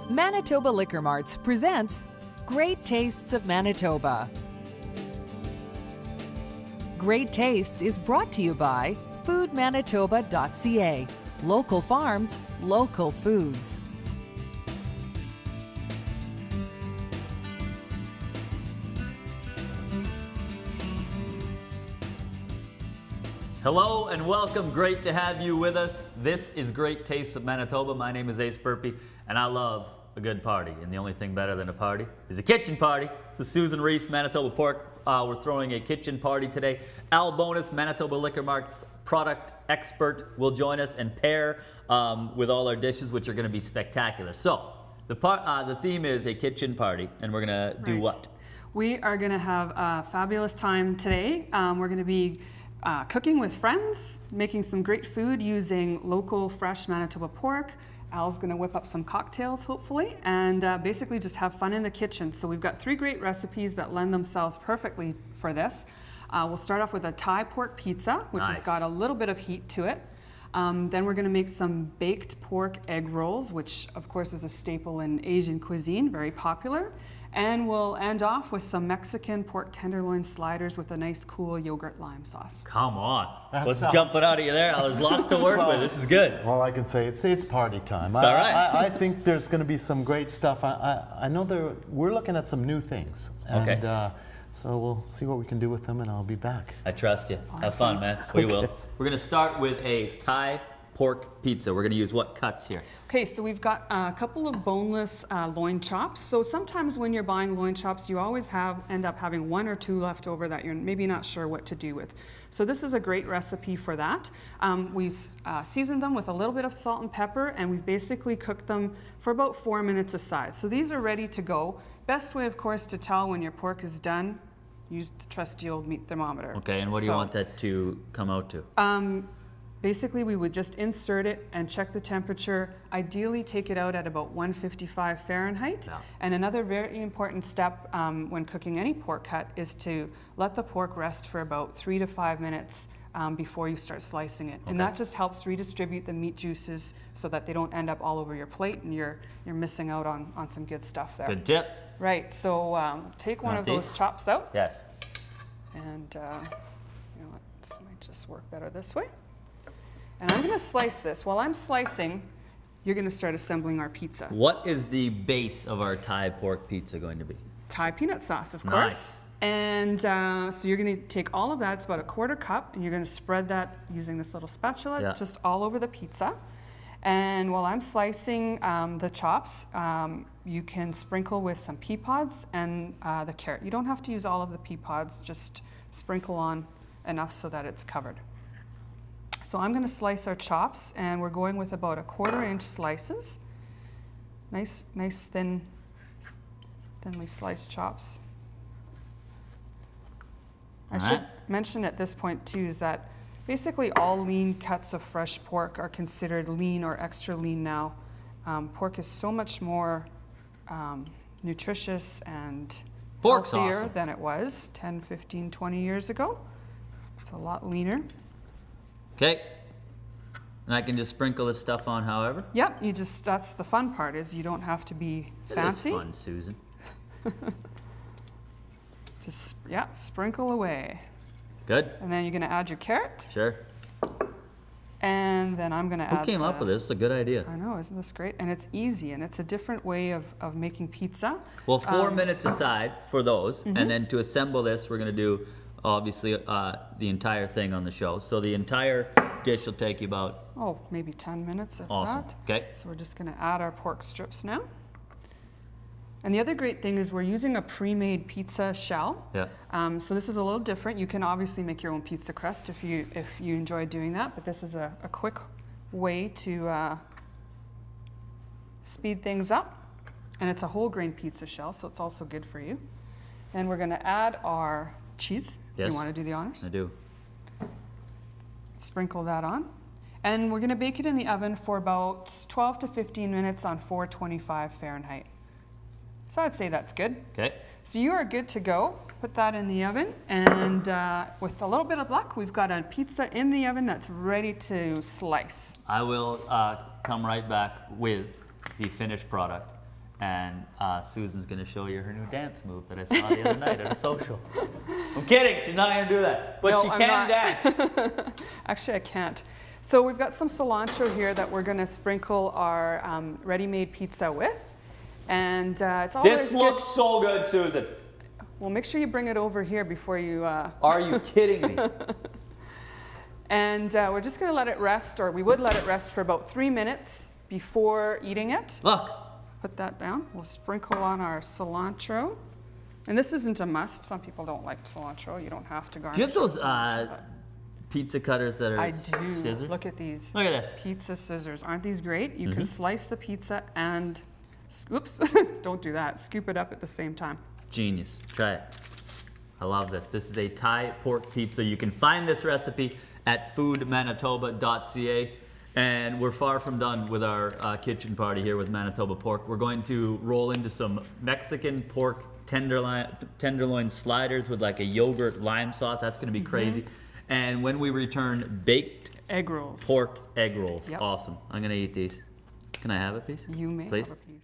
Manitoba Liquor Marts presents Great Tastes of Manitoba. Great Tastes is brought to you by foodmanitoba.ca. Local farms, local foods. Hello and welcome. Great to have you with us. This is Great Tastes of Manitoba. My name is Burpee and I love a good party. And the only thing better than a party is a kitchen party. This is Susan Riese, Manitoba Pork. We're throwing a kitchen party today. Bowness, Manitoba Liquor Marts product expert, will join us and pair with all our dishes, which are going to be spectacular. So the theme is a kitchen party, and we're going to do what? We are going to have a fabulous time today. We're going to be cooking with friends, making some great food using local fresh Manitoba pork. Al's going to whip up some cocktails hopefully, and basically just have fun in the kitchen. So we've got 3 great recipes that lend themselves perfectly for this. We'll start off with a Thai pork pizza, which has got a little bit of heat to it. Then we're going to make some baked pork egg rolls, which of course is a staple in Asian cuisine, very popular. And we'll end off with some Mexican pork tenderloin sliders with a nice cool yogurt lime sauce. Come on. Let's jump it out of you there. There's lots to work with. This is good. Well, I can say it's party time. All right. I think there's going to be some great stuff. I know we're looking at some new things. And, okay. So we'll see what we can do with them, and I'll be back. I trust you. Awesome. Have fun, man. We will. We're going to start with a Thai pork pizza. We're going to use what cuts here? Okay, so we've got a couple of boneless loin chops. So sometimes when you're buying loin chops, you always end up having 1 or 2 left over that you're maybe not sure what to do with. So this is a great recipe for that. We seasoned them with a little bit of salt and pepper, and we've basically cooked them for about 4 minutes aside. So these are ready to go. Best way, of course, to tell when your pork is done, use the trusty old meat thermometer. Okay, and what do you want that to come out to? Basically, we would just insert it and check the temperature. Ideally, take it out at about 155 Fahrenheit. Yeah. And another very important step when cooking any pork cut is to let the pork rest for about 3 to 5 minutes before you start slicing it. Okay. And that just helps redistribute the meat juices so that they don't end up all over your plate and you're missing out on some good stuff there. Good tip. Right, so take one of those chops out. Yes. And you know what, this might just work better this way. And I'm going to slice this. While I'm slicing, you're going to start assembling our pizza. What is the base of our Thai pork pizza going to be? Thai peanut sauce, of course. Nice. And so you're going to take all of that, it's about a 1/4 cup, and you're going to spread that using this little spatula just all over the pizza. And while I'm slicing the chops, you can sprinkle with some pea pods and the carrot. You don't have to use all of the pea pods, just sprinkle on enough so that it's covered. So I'm going to slice our chops, and we're going with about a 1/4 inch slices. Nice thinly sliced chops. I should mention at this point too is that basically all lean cuts of fresh pork are considered lean or extra lean now. Pork is so much more nutritious and healthier than it was 10, 15, 20 years ago. It's a lot leaner. Okay. And I can just sprinkle this stuff on however? Yep, that's the fun part, is you don't have to be fancy. It is fun, Susan. Just, sprinkle away. Good. And then you're going to add your carrot. Sure. And then I'm going to add Who came up with this? It's a good idea. I know, isn't this great? And it's easy, and it's a different way of making pizza. Well, 4 minutes aside for those, and then to assemble this, we're going to do obviously the entire thing on the show. So the entire dish will take you about... Oh, maybe 10 minutes if that. Okay. So we're just going to add our pork strips now. And the other great thing is we're using a pre-made pizza shell. Yeah. So this is a little different. You can obviously make your own pizza crust if you enjoy doing that, but this is a quick way to speed things up. And it's a whole grain pizza shell, so it's also good for you. And we're going to add our cheese. Yes. You want to do the honors? I do. Sprinkle that on. And we're going to bake it in the oven for about 12 to 15 minutes on 425 Fahrenheit. So I'd say that's good. Okay. So you are good to go. Put that in the oven, and with a little bit of luck, we've got a pizza in the oven that's ready to slice. I will come right back with the finished product. And Susan's gonna show you her new dance move that I saw the other night at a social. I'm kidding, she's not gonna do that, but No, she I'm can not. dance. Actually, I can't. So we've got some cilantro here that we're gonna sprinkle our ready-made pizza with. And it's all This looks so good, Susan. Well, make sure you bring it over here before you... Are you kidding me? And we're just gonna let it rest, or we would let it rest for about 3 minutes before eating it. Look. Put that down. We'll sprinkle on our cilantro. And this isn't a must. Some people don't like cilantro. You don't have to garnish. Do you have those with cilantro, pizza cutters that are I do. scissors? Look at these. Look at this. Pizza scissors. Aren't these great? You can slice the pizza and, oops, don't do that. Scoop it up at the same time. Genius. Try it. I love this. This is a Thai pork pizza. You can find this recipe at foodmanitoba.ca. And we're far from done with our kitchen party here with Manitoba Pork. We're going to roll into some Mexican pork tenderloin sliders with like a yogurt lime sauce. That's going to be crazy. And when we return, baked Egg rolls. pork egg rolls. Yep. Awesome. I'm going to eat these. Can I have a piece? You may Please? have a piece.